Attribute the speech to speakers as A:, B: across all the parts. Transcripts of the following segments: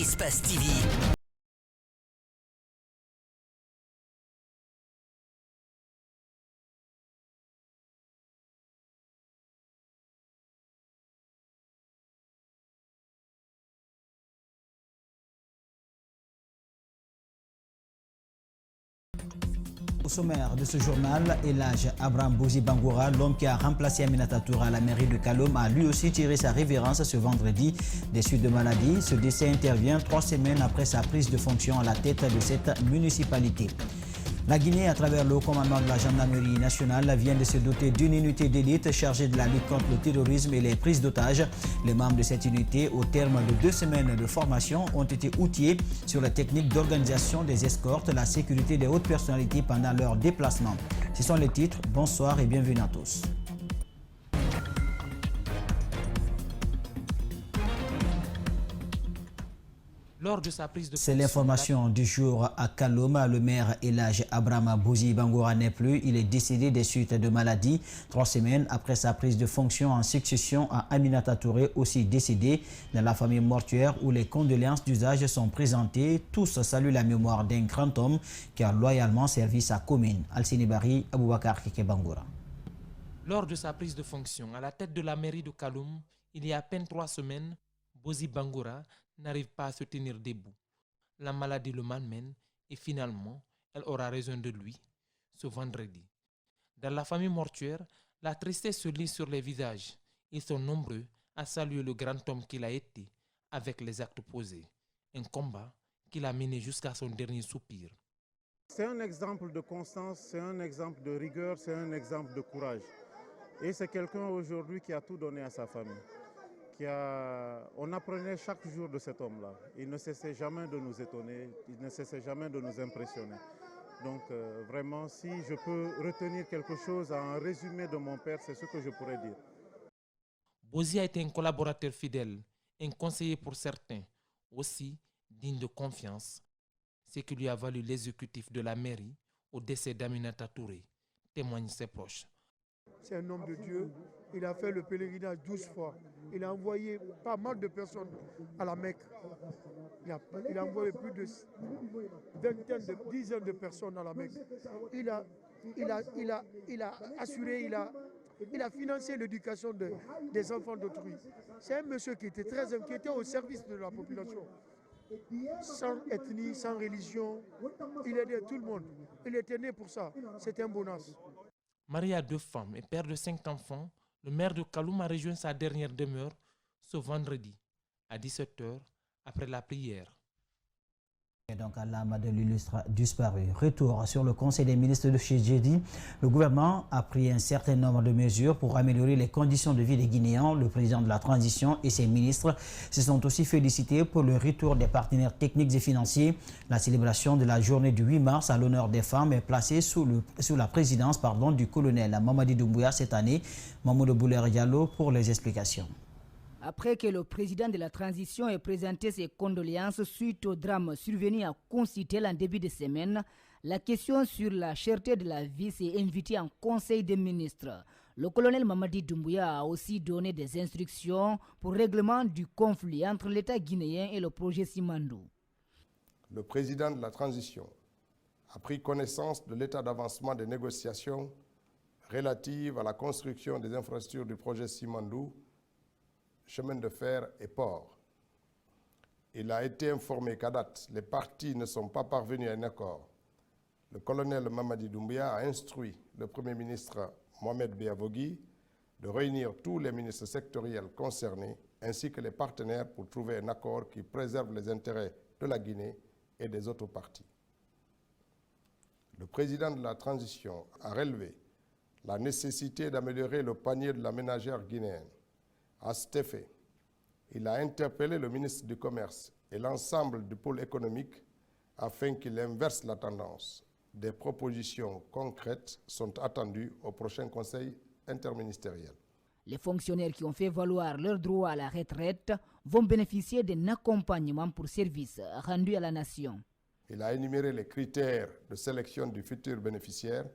A: Espace TV.
B: Au sommaire de ce journal, Elhadj Abraham Bouzi Bangoura, l'homme qui a remplacé Aminata Touré à la mairie de Kaloum, a lui aussi tiré sa révérence ce vendredi des suites de maladie. Ce décès intervient 3 semaines après sa prise de fonction à la tête de cette municipalité. La Guinée, à travers le commandement de la gendarmerie nationale, vient de se doter d'une unité d'élite chargée de la lutte contre le terrorisme et les prises d'otages. Les membres de cette unité, au terme de 2 semaines de formation, ont été outillés sur la technique d'organisation des escortes, la sécurité des hautes personnalités pendant leur déplacement. Ce sont les titres. Bonsoir et bienvenue à tous. C'est l'information du jour à Kaloum. Le maire Elhadj Abraham Bouzi Bangoura n'est plus. Il est décédé des suites de maladie 3 semaines après sa prise de fonction en succession à Aminata Touré, aussi décédée dans la famille mortuaire où les condoléances d'usage sont présentées. Tous saluent la mémoire d'un grand homme qui a loyalement servi sa commune. Alcini Bari, Aboubakar Keke Bangoura.
C: Lors de sa prise de fonction à la tête de la mairie de Kaloum, il y a à peine 3 semaines, Bouzi Bangoura n'arrive pas à se tenir debout. La maladie le malmène et finalement, elle aura raison de lui ce vendredi. Dans la famille mortuaire, la tristesse se lit sur les visages. Ils sont nombreux à saluer le grand homme qu'il a été avec les actes posés. Un combat qu'il a mené jusqu'à son dernier soupir.
D: C'est un exemple de constance, c'est un exemple de rigueur, c'est un exemple de courage. Et c'est quelqu'un aujourd'hui qui a tout donné à sa famille. On apprenait chaque jour de cet homme-là. Il ne cessait jamais de nous étonner, il ne cessait jamais de nous impressionner. Donc vraiment, si je peux retenir quelque chose à un résumé de mon père, c'est ce que je pourrais dire.
C: Bouzi a été un collaborateur fidèle, un conseiller pour certains, aussi digne de confiance. Ce qui lui a valu l'exécutif de la mairie au décès d'Aminata Touré, témoignent ses proches.
E: C'est un homme de Dieu. Il a fait le pèlerinage 12 fois. Il a envoyé pas mal de personnes à la Mecque. Il a envoyé plus de dizaines de personnes à la Mecque. Il a assuré, il a financé l'éducation des enfants d'autrui. C'est un monsieur qui était très inquiété au service de la population. Sans ethnie, sans religion, il aidait tout le monde. Il était né pour ça. C'était un bonasse.
C: Marié à 2 femmes et père de 5 enfants, le maire de Kaloum a rejoint sa dernière demeure ce vendredi à 17 h après la prière.
B: Et donc à l'âme de l'illustre disparu. Retour sur le Conseil des ministres de chez jeudi. Le gouvernement a pris un certain nombre de mesures pour améliorer les conditions de vie des Guinéens. Le président de la transition et ses ministres se sont aussi félicités pour le retour des partenaires techniques et financiers. La célébration de la journée du 8 mars à l'honneur des femmes est placée sous la présidence du colonel Mamadi Doumbouya cette année. Mamoudou Bouler Diallo pour les explications.
F: Après que le président de la transition ait présenté ses condoléances suite au drame survenu à Concitel en début de semaine, la question sur la cherté de la vie s'est invitée en Conseil des ministres. Le colonel Mamadi Doumbouya a aussi donné des instructions pour règlement du conflit entre l'État guinéen et le projet Simandou.
G: Le président de la transition a pris connaissance de l'état d'avancement des négociations relatives à la construction des infrastructures du projet Simandou, chemin de fer et port. Il a été informé qu'à date, les parties ne sont pas parvenues à un accord. Le colonel Mamadi Doumbouya a instruit le Premier ministre Mohamed Beavogui de réunir tous les ministres sectoriels concernés ainsi que les partenaires pour trouver un accord qui préserve les intérêts de la Guinée et des autres parties. Le président de la transition a relevé la nécessité d'améliorer le panier de la ménagère guinéenne. À cet effet, il a interpellé le ministre du Commerce et l'ensemble du pôle économique afin qu'il inverse la tendance. Des propositions concrètes sont attendues au prochain Conseil interministériel.
F: Les fonctionnaires qui ont fait valoir leur droit à la retraite vont bénéficier d'un accompagnement pour services rendus à la nation.
G: Il a énuméré les critères de sélection du futur bénéficiaire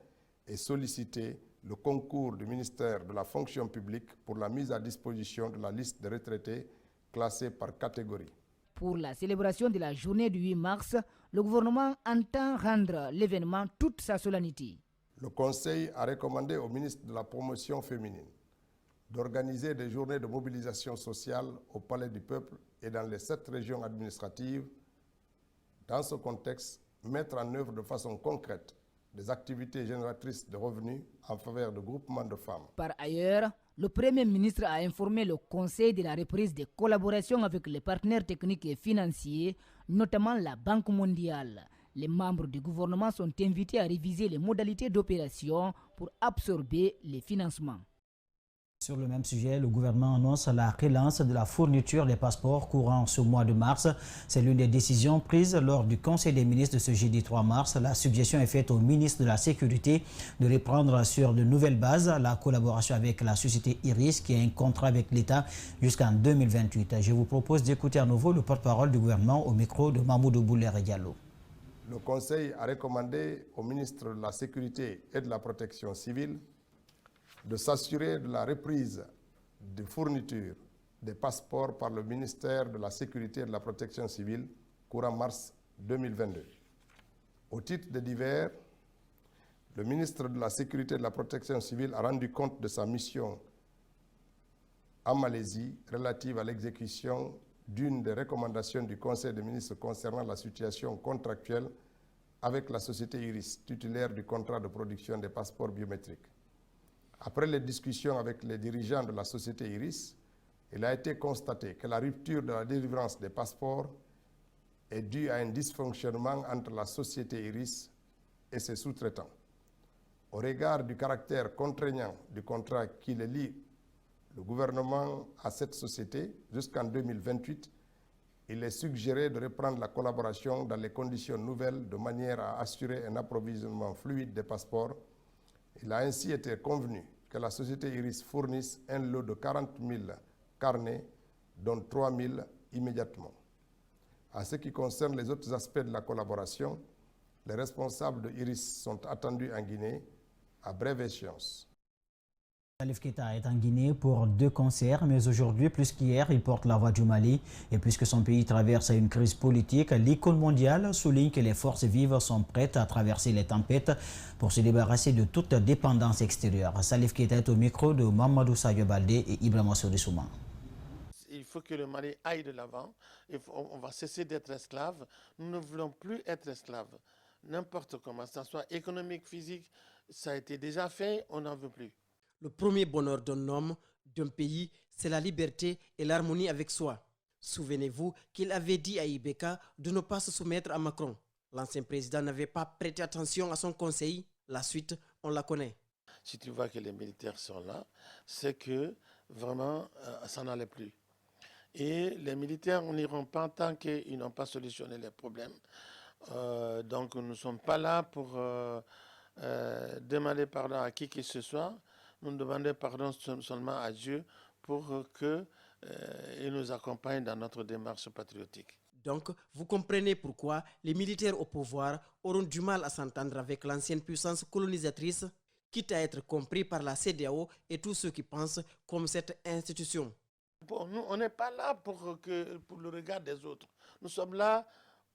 G: et sollicité le concours du ministère de la fonction publique pour la mise à disposition de la liste des retraités classés par catégorie.
F: Pour la célébration de la journée du 8 mars, le gouvernement entend rendre l'événement toute sa solennité.
G: Le Conseil a recommandé au ministre de la Promotion féminine d'organiser des journées de mobilisation sociale au Palais du Peuple et dans les 7 régions administratives. Dans ce contexte, mettre en œuvre de façon concrète des activités génératrices de revenus en faveur de groupements de femmes.
F: Par ailleurs, le Premier ministre a informé le Conseil de la reprise des collaborations avec les partenaires techniques et financiers, notamment la Banque mondiale. Les membres du gouvernement sont invités à réviser les modalités d'opération pour absorber les financements.
B: Sur le même sujet, le gouvernement annonce la relance de la fourniture des passeports courant ce mois de mars. C'est l'une des décisions prises lors du Conseil des ministres de ce jeudi 3 mars. La suggestion est faite au ministre de la Sécurité de reprendre sur de nouvelles bases la collaboration avec la société Iris qui a un contrat avec l'État jusqu'en 2028. Je vous propose d'écouter à nouveau le porte-parole du gouvernement au micro de Mamoudou Boulere Diallo.
G: Le Conseil a recommandé au ministre de la Sécurité et de la Protection civile de s'assurer de la reprise de fourniture des passeports par le ministère de la Sécurité et de la Protection civile courant mars 2022. Au titre des divers, le ministre de la Sécurité et de la Protection civile a rendu compte de sa mission en Malaisie relative à l'exécution d'une des recommandations du Conseil des ministres concernant la situation contractuelle avec la société Iris, titulaire du contrat de production des passeports biométriques. Après les discussions avec les dirigeants de la société Iris, il a été constaté que la rupture de la délivrance des passeports est due à un dysfonctionnement entre la société Iris et ses sous-traitants. Au regard du caractère contraignant du contrat qui les lie le gouvernement à cette société jusqu'en 2028, il est suggéré de reprendre la collaboration dans les conditions nouvelles de manière à assurer un approvisionnement fluide des passeports. Il a ainsi été convenu que la société Iris fournisse un lot de 40 000 carnets, dont 3 000 immédiatement. En ce qui concerne les autres aspects de la collaboration, les responsables de Iris sont attendus en Guinée à brève échéance.
B: Salif Keita est en Guinée pour 2 concerts, mais aujourd'hui, plus qu'hier, il porte la voix du Mali. Et puisque son pays traverse une crise politique, l'icône mondiale souligne que les forces vives sont prêtes à traverser les tempêtes pour se débarrasser de toute dépendance extérieure. Salif Keita est au micro de Mamadou Sadio Baldé et Ibrahima Soudissouma.
A: Il faut que le Mali aille de l'avant. On va cesser d'être esclaves. Nous ne voulons plus être esclaves. N'importe comment, que ce soit économique, physique, ça a été déjà fait, on n'en veut plus.
H: Le premier bonheur d'un homme, d'un pays, c'est la liberté et l'harmonie avec soi. Souvenez-vous qu'il avait dit à Ibeka de ne pas se soumettre à Macron. L'ancien président n'avait pas prêté attention à son conseil. La suite, on la connaît.
A: Si tu vois que les militaires sont là, c'est que vraiment, ça n'allait plus. Et les militaires n'iront pas tant qu'ils n'ont pas solutionné les problèmes. Donc nous ne sommes pas là pour demander pardon à qui que ce soit. Nous demandons pardon seulement à Dieu pour qu'il nous accompagne dans notre démarche patriotique.
H: Donc, vous comprenez pourquoi les militaires au pouvoir auront du mal à s'entendre avec l'ancienne puissance colonisatrice, quitte à être compris par la CEDEAO et tous ceux qui pensent comme cette institution.
A: Bon, nous, on n'est pas là pour le regard des autres. Nous sommes là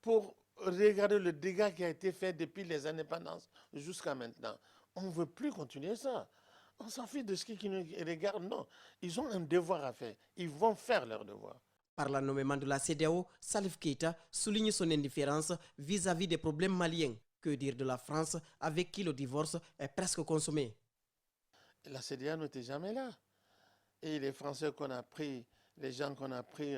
A: pour regarder le dégât qui a été fait depuis les indépendances jusqu'à maintenant. On ne veut plus continuer ça. On s'en fiche de ce qui nous regarde. Non, ils ont un devoir à faire. Ils vont faire leur devoir.
H: Par l'annoncement de la CEDEAO, Salif Keita souligne son indifférence vis-à-vis des problèmes maliens. Que dire de la France, avec qui le divorce est presque consommé?
A: La CEDEAO n'était jamais là. Et les Français qu'on a pris, les gens qu'on a pris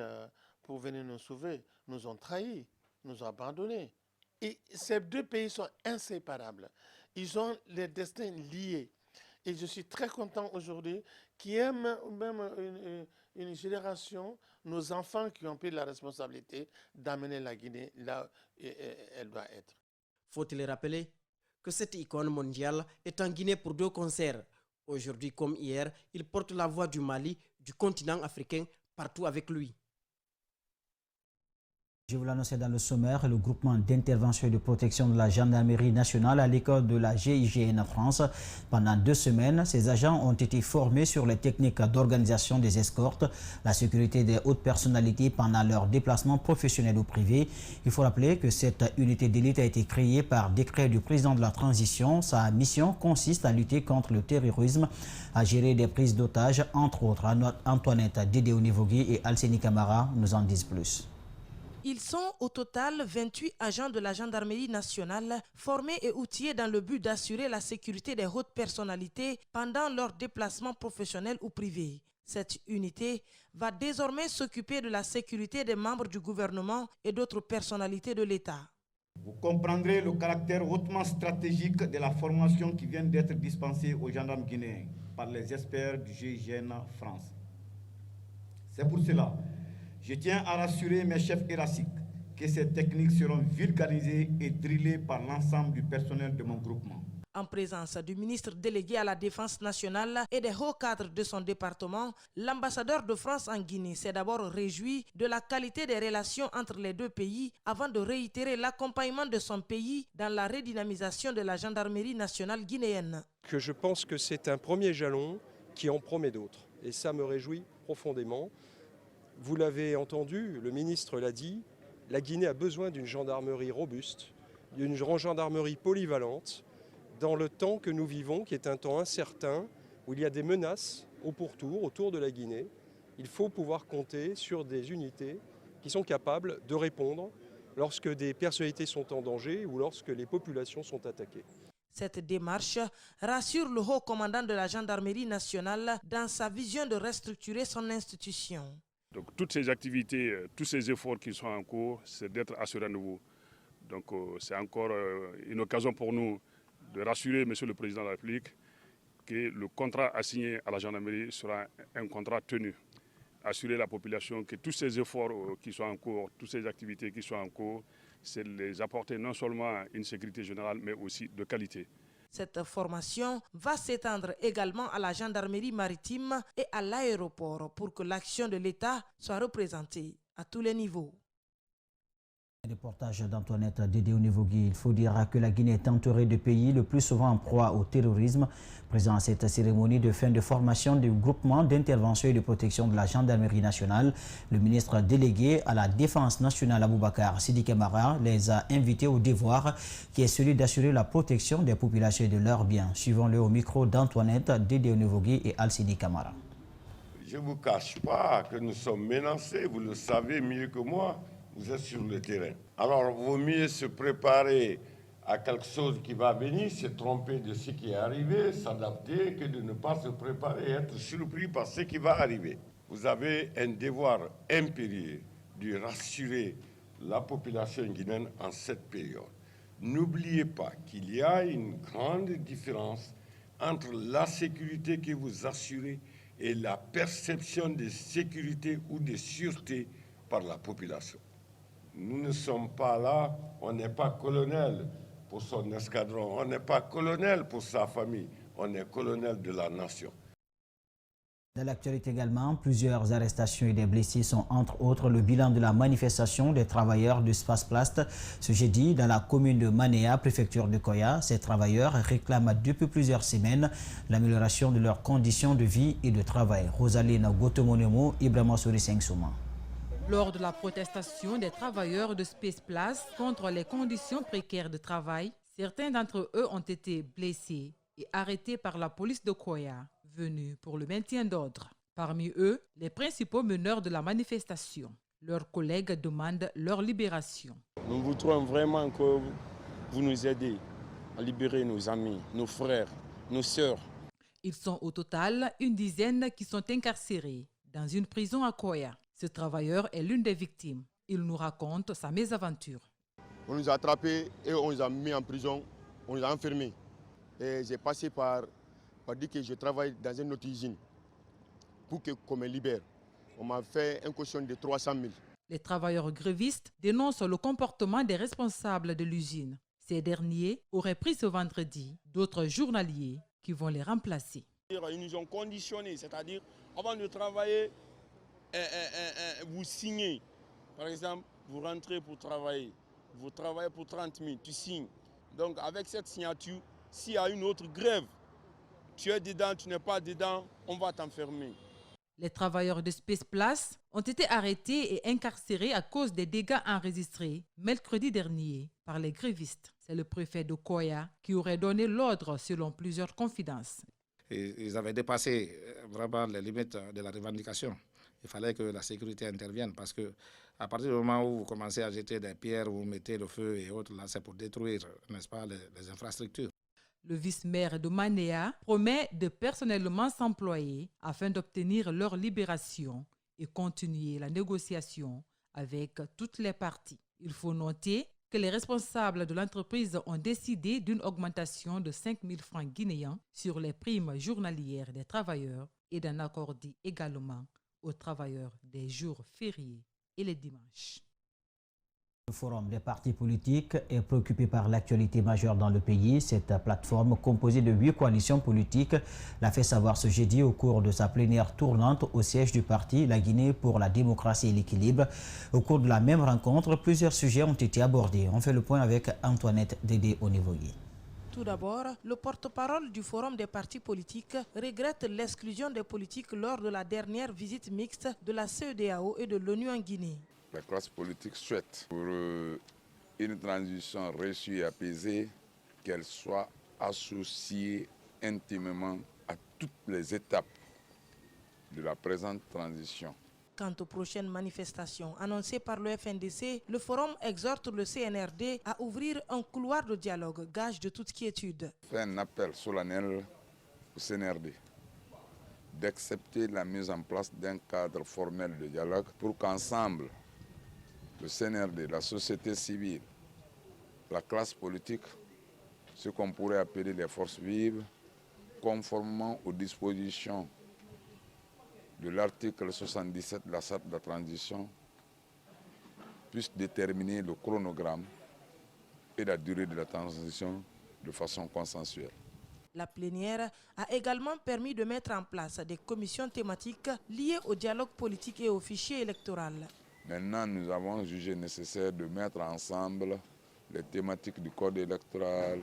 A: pour venir nous sauver, nous ont trahis, nous ont abandonnés. Et ces deux pays sont inséparables. Ils ont les destins liés. Et je suis très content aujourd'hui qu'il y ait même une génération, nos enfants qui ont pris la responsabilité d'amener la Guinée là où elle doit être.
H: Faut-il rappeler que cette icône mondiale est en Guinée pour 2 concerts. Aujourd'hui comme hier, il porte la voix du Mali, du continent africain, partout avec lui.
B: Je vous l'annonçais dans le sommaire, le groupement d'intervention et de protection de la gendarmerie nationale à l'école de la GIGN France. Pendant 2 semaines, ces agents ont été formés sur les techniques d'organisation des escortes, la sécurité des hautes personnalités pendant leurs déplacements professionnels ou privés. Il faut rappeler que cette unité d'élite a été créée par décret du président de la transition. Sa mission consiste à lutter contre le terrorisme, à gérer des prises d'otages, entre autres. Antoinette Dédéonivogui et Alcénie Camara nous en disent plus.
I: Ils sont au total 28 agents de la gendarmerie nationale formés et outillés dans le but d'assurer la sécurité des hautes personnalités pendant leurs déplacements professionnels ou privés. Cette unité va désormais s'occuper de la sécurité des membres du gouvernement et d'autres personnalités de l'État.
J: Vous comprendrez le caractère hautement stratégique de la formation qui vient d'être dispensée aux gendarmes guinéens par les experts du GIGN France. C'est pour cela je tiens à rassurer mes chefs hiérarchiques que ces techniques seront vulgarisées et drillées par l'ensemble du personnel de mon groupement.
I: En présence du ministre délégué à la Défense nationale et des hauts cadres de son département, l'ambassadeur de France en Guinée s'est d'abord réjoui de la qualité des relations entre les deux pays avant de réitérer l'accompagnement de son pays dans la redynamisation de la gendarmerie nationale guinéenne.
K: Je pense que c'est un premier jalon qui en promet d'autres et ça me réjouit profondément. Vous l'avez entendu, le ministre l'a dit, la Guinée a besoin d'une gendarmerie robuste, d'une gendarmerie polyvalente, dans le temps que nous vivons, qui est un temps incertain, où il y a des menaces au pourtour, autour de la Guinée. Il faut pouvoir compter sur des unités qui sont capables de répondre lorsque des personnalités sont en danger ou lorsque les populations sont attaquées.
I: Cette démarche rassure le haut commandant de la gendarmerie nationale dans sa vision de restructurer son institution.
L: Donc toutes ces activités, tous ces efforts qui sont en cours, c'est d'être assurés à nouveau. Donc c'est encore une occasion pour nous de rassurer Monsieur le Président de la République que le contrat assigné à la gendarmerie sera un contrat tenu. Assurer la population que tous ces efforts qui sont en cours, toutes ces activités qui sont en cours, c'est les apporter non seulement une sécurité générale, mais aussi de qualité.
I: Cette formation va s'étendre également à la gendarmerie maritime et à l'aéroport pour que l'action de l'État soit représentée à tous les niveaux.
B: Reportage d'Antoinette Dédéonivogui. Il faut dire que la Guinée est entourée de pays le plus souvent en proie au terrorisme. Présent à cette cérémonie de fin de formation du groupement d'intervention et de protection de la gendarmerie nationale, le ministre délégué à la Défense nationale Aboubacar Sidi Camara les a invités au devoir qui est celui d'assurer la protection des populations et de leurs biens. Suivons-le au micro d'Antoinette Dédéonivogui et Al-Sidi Camara.
M: Je ne vous cache pas que nous sommes menacés, vous le savez mieux que moi. Vous êtes sur le terrain. Alors, il vaut mieux se préparer à quelque chose qui va venir, se tromper de ce qui est arrivé, s'adapter, que de ne pas se préparer et être surpris par ce qui va arriver. Vous avez un devoir impérieux de rassurer la population guinéenne en cette période. N'oubliez pas qu'il y a une grande différence entre la sécurité que vous assurez et la perception de sécurité ou de sûreté par la population. Nous ne sommes pas là, on n'est pas colonel pour son escadron, on n'est pas colonel pour sa famille, on est colonel de la nation.
B: Dans l'actualité également, plusieurs arrestations et des blessés sont entre autres le bilan de la manifestation des travailleurs du Space Plast ce jeudi dans la commune de Manéa, préfecture de Koya. Ces travailleurs réclament depuis plusieurs semaines l'amélioration de leurs conditions de vie et de travail. Rosaline Gotomonemo, Ibrahima Souri Sengsouma.
N: Lors de la protestation des travailleurs de Space Plast contre les conditions précaires de travail, certains d'entre eux ont été blessés et arrêtés par la police de Koya, venue pour le maintien d'ordre. Parmi eux, les principaux meneurs de la manifestation. Leurs collègues demandent leur libération.
O: Nous voudrions vraiment que vous nous aidez à libérer nos amis, nos frères, nos sœurs.
N: Ils sont au total une dizaine qui sont incarcérés dans une prison à Koya. Ce travailleur est l'une des victimes. Il nous raconte sa mésaventure.
P: On nous a attrapés et on nous a mis en prison, on nous a enfermés. Et j'ai passé par dire que je travaille dans une autre usine pour qu'on me libère. On m'a fait une caution de 300 000.
N: Les travailleurs grévistes dénoncent le comportement des responsables de l'usine. Ces derniers auraient pris ce vendredi d'autres journaliers qui vont les remplacer.
O: Ils nous ont conditionnés, c'est-à-dire avant de travailler, vous signez, par exemple, vous rentrez pour travailler, vous travaillez pour 30 000, tu signes. Donc avec cette signature, s'il y a une autre grève, tu es dedans, tu n'es pas dedans, on va t'enfermer.
N: Les travailleurs de Space Place ont été arrêtés et incarcérés à cause des dégâts enregistrés mercredi dernier par les grévistes. C'est le préfet de Koya qui aurait donné l'ordre selon plusieurs confidences.
Q: Ils avaient dépassé vraiment les limites de la revendication. Il fallait que la sécurité intervienne parce que à partir du moment où vous commencez à jeter des pierres, vous mettez le feu et autres, là c'est pour détruire, n'est-ce pas, les infrastructures.
N: Le vice-maire de Manéa promet de personnellement s'employer afin d'obtenir leur libération et continuer la négociation avec toutes les parties. Il faut noter que les responsables de l'entreprise ont décidé d'une augmentation de 5 000 francs guinéens sur les primes journalières des travailleurs et d'en accorder également aux travailleurs des jours fériés et les dimanches.
B: Le Forum des partis politiques est préoccupé par l'actualité majeure dans le pays. Cette plateforme, composée de 8 coalitions politiques, l'a fait savoir ce jeudi au cours de sa plénière tournante au siège du parti La Guinée pour la démocratie et l'équilibre. Au cours de la même rencontre, plusieurs sujets ont été abordés. On fait le point avec Antoinette Dédé Onivogué.
I: Tout d'abord, le porte-parole du Forum des partis politiques regrette l'exclusion des politiques lors de la dernière visite mixte de la CEDEAO et de l'ONU en Guinée.
R: La classe politique souhaite, pour une transition réussie et apaisée, qu'elle soit associée intimement à toutes les étapes de la présente transition.
I: Quant aux prochaines manifestations annoncées par le FNDC, le Forum exhorte le CNRD à ouvrir un couloir de dialogue, gage de toute quiétude.
R: Fait un appel solennel au CNRD d'accepter la mise en place d'un cadre formel de dialogue pour qu'ensemble, le CNRD, la société civile, la classe politique, ce qu'on pourrait appeler les forces vives, conformément aux dispositions de l'article 77 de la charte de la transition, puissent déterminer le chronogramme et la durée de la transition de façon consensuelle.
I: La plénière a également permis de mettre en place des commissions thématiques liées au dialogue politique et au fichier électoral.
R: Maintenant, nous avons jugé nécessaire de mettre ensemble les thématiques du code électoral,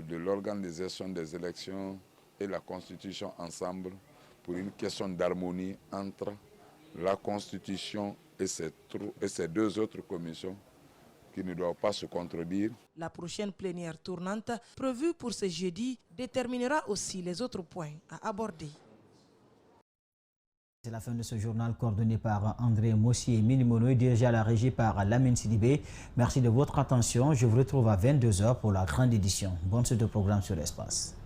R: de l'organisation des élections et la Constitution ensemble pour une question d'harmonie entre la Constitution et ces deux autres commissions qui ne doivent pas se contredire.
I: La prochaine plénière tournante, prévue pour ce jeudi, déterminera aussi les autres points à aborder.
B: C'est la fin de ce journal coordonné par André Mossier et Minimono et dirigé à la régie par Lamine Sidibé. Merci de votre attention. Je vous retrouve à 22h pour la grande édition. Bonne suite de programme sur l'espace.